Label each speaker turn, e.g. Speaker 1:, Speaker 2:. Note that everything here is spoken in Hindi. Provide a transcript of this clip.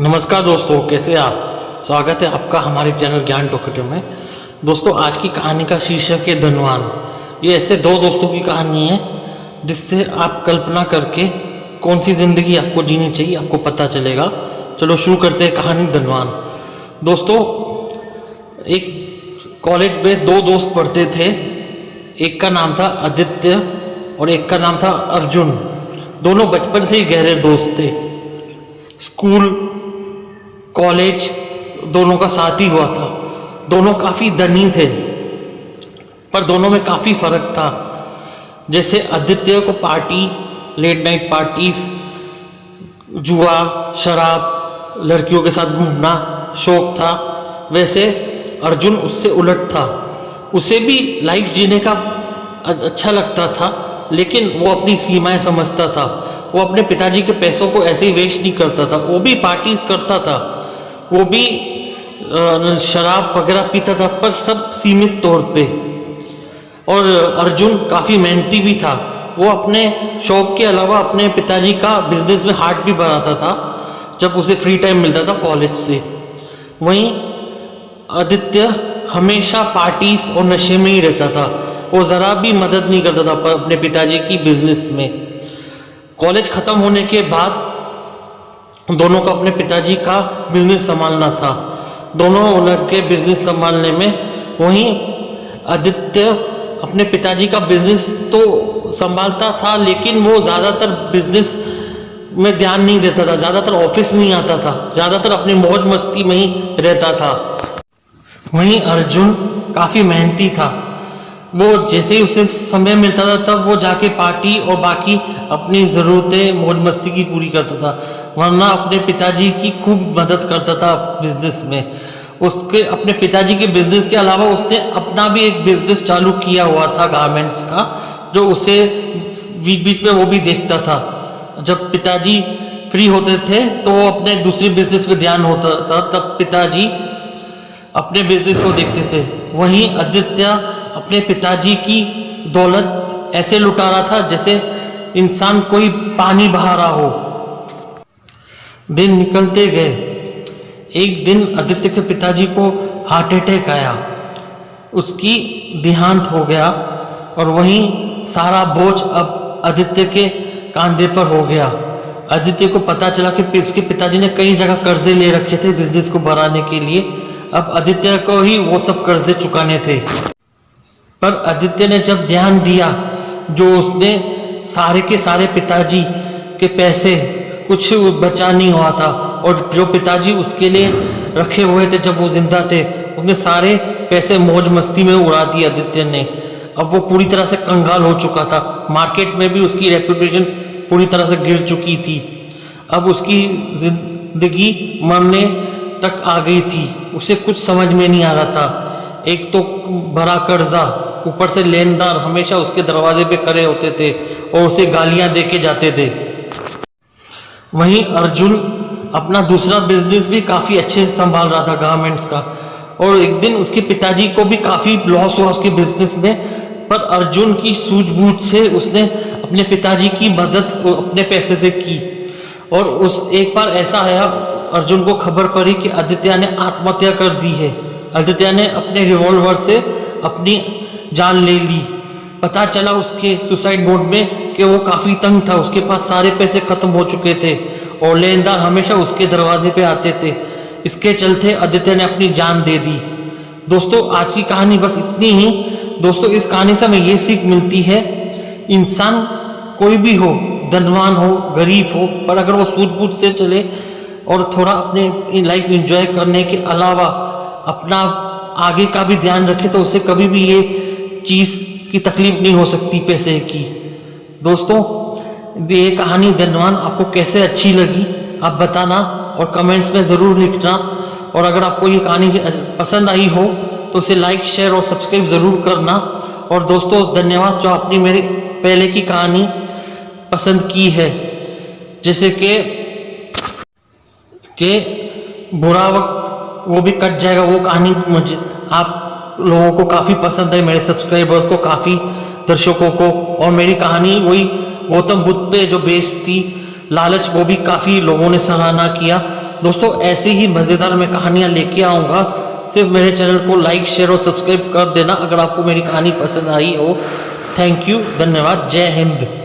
Speaker 1: नमस्कार दोस्तों, कैसे आप। स्वागत है आपका हमारे चैनल ज्ञान टॉकेटिव में। दोस्तों, आज की कहानी का शीर्षक है धनवान। ये ऐसे दो दोस्तों की कहानी है जिससे आप कल्पना करके कौन सी ज़िंदगी आपको जीनी चाहिए आपको पता चलेगा। चलो शुरू करते हैं कहानी धनवान। दोस्तों, एक कॉलेज में दो दोस्त पढ़ते थे। एक का नाम था आदित्य और एक का नाम था अर्जुन। दोनों बचपन से ही गहरे दोस्त थे। स्कूल कॉलेज दोनों का साथ ही हुआ था। दोनों काफ़ी धनी थे पर दोनों में काफ़ी फ़र्क था। जैसे आदित्य को पार्टी, लेट नाइट पार्टीज, जुआ, शराब, लड़कियों के साथ घूमना शौक था, वैसे अर्जुन उससे उलट था। उसे भी लाइफ जीने का अच्छा लगता था, लेकिन वो अपनी सीमाएं समझता था। वो अपने पिताजी के पैसों को ऐसे ही वेस्ट नहीं करता था। वो भी पार्टीज करता था, वो भी शराब वगैरह पीता था, पर सब सीमित तौर पे। और अर्जुन काफ़ी मेहनती भी था। वो अपने शौक के अलावा अपने पिताजी का बिजनेस में हाथ भी बढ़ाता था जब उसे फ्री टाइम मिलता था कॉलेज से। वहीं आदित्य हमेशा पार्टीज और नशे में ही रहता था। वो ज़रा भी मदद नहीं करता था अपने पिताजी की बिजनेस में। कॉलेज ख़त्म होने के बाद दोनों को अपने पिताजी का बिजनेस संभालना था। दोनों लग के बिजनेस संभालने में। वहीं आदित्य अपने पिताजी का बिजनेस तो संभालता था, लेकिन वो ज़्यादातर बिजनेस में ध्यान नहीं देता था, ज़्यादातर ऑफिस नहीं आता था, ज़्यादातर अपनी मौज मस्ती में ही रहता था। वहीं अर्जुन काफ़ी मेहनती था। वो जैसे ही उसे समय मिलता था तब वो जाके पार्टी और बाकी अपनी ज़रूरतें मौज मस्ती की पूरी करता था, वरना अपने पिताजी की खूब मदद करता था बिजनेस में। उसके अपने पिताजी के बिजनेस के अलावा उसने अपना भी एक बिजनेस चालू किया हुआ था गारमेंट्स का, जो उसे बीच बीच में वो भी देखता था। जब पिताजी फ्री होते थे तो वो अपने दूसरे बिजनेस में ध्यान होता था, तब पिताजी अपने बिजनेस को देखते थे। वहीं आदित्य अपने पिताजी की दौलत ऐसे लुटा रहा था जैसे इंसान कोई पानी बहा रहा हो। दिन निकलते गए। एक दिन आदित्य के पिताजी को हार्ट अटैक आया। उसकी देहांत हो गया और वहीं सारा बोझ अब आदित्य के कंधे पर हो गया। आदित्य को पता चला कि उसके पिताजी ने कई जगह कर्जे ले रखे थे बिजनेस को बढ़ाने के लिए। अब आदित्य को ही वो सब कर्जे चुकाने थे। पर आदित्य ने जब ध्यान दिया, जो उसने सारे के सारे पिताजी के पैसे कुछ बचा नहीं हुआ था, और जो पिताजी उसके लिए रखे हुए थे जब वो जिंदा थे, उसने सारे पैसे मौज मस्ती में उड़ा दिए आदित्य ने। अब वो पूरी तरह से कंगाल हो चुका था। मार्केट में भी उसकी रेपुटेशन पूरी तरह से गिर चुकी थी। अब उसकी जिंदगी मरने तक आ गई थी। उसे कुछ समझ में नहीं आ रहा था। एक तो बड़ा कर्जा, ऊपर से लेनदार हमेशा उसके दरवाजे पे खड़े होते थे और उसे गालियां दे के जाते थे। वहीं अर्जुन अपना दूसरा बिजनेस भी काफ़ी अच्छे से संभाल रहा था, गारमेंट्स का। और एक दिन उसके पिताजी को भी काफ़ी लॉस हुआ उसके बिजनेस में, पर अर्जुन की सूझबूझ से उसने अपने पिताजी की मदद अपने पैसे से की। और उस एक बार ऐसा आया, अर्जुन को खबर पड़ी कि आदित्य ने आत्महत्या कर दी है। आदित्य ने अपने रिवॉल्वर से अपनी जान ले ली। पता चला उसके सुसाइड नोट में कि वो काफ़ी तंग था, उसके पास सारे पैसे ख़त्म हो चुके थे और लेनदार हमेशा उसके दरवाजे पे आते थे। इसके चलते आदित्य ने अपनी जान दे दी। दोस्तों, आज की कहानी बस इतनी ही। दोस्तों, इस कहानी से हमें ये सीख मिलती है, इंसान कोई भी हो, धनवान हो, गरीब हो, पर अगर वो सूझबूझ से चले और थोड़ा अपने लाइफ एंजॉय करने के अलावा अपना आगे का भी ध्यान रखे, तो उसे कभी भी ये चीज़ की तकलीफ नहीं हो सकती पैसे की। दोस्तों, ये कहानी धनवान आपको कैसे अच्छी लगी आप बताना और कमेंट्स में ज़रूर लिखना। और अगर आपको ये कहानी पसंद आई हो तो उसे लाइक, शेयर और सब्सक्राइब ज़रूर करना। और दोस्तों, धन्यवाद जो आपने मेरी पहले की कहानी पसंद की है, जैसे कि बुरा वक्त वो भी कट जाएगा। वो कहानी मुझे आप लोगों को काफ़ी पसंद है, मेरे सब्सक्राइबर्स को, काफ़ी दर्शकों को। और मेरी कहानी वही गौतम बुद्ध पे जो बेस्ड थी, लालच, वो भी काफ़ी लोगों ने सराहना किया। दोस्तों ऐसी ही मज़ेदार मैं कहानियाँ लेके आऊँगा। सिर्फ मेरे चैनल को लाइक शेयर और सब्सक्राइब कर देना अगर आपको मेरी कहानी पसंद आई हो। थैंक यू, धन्यवाद, जय हिंद।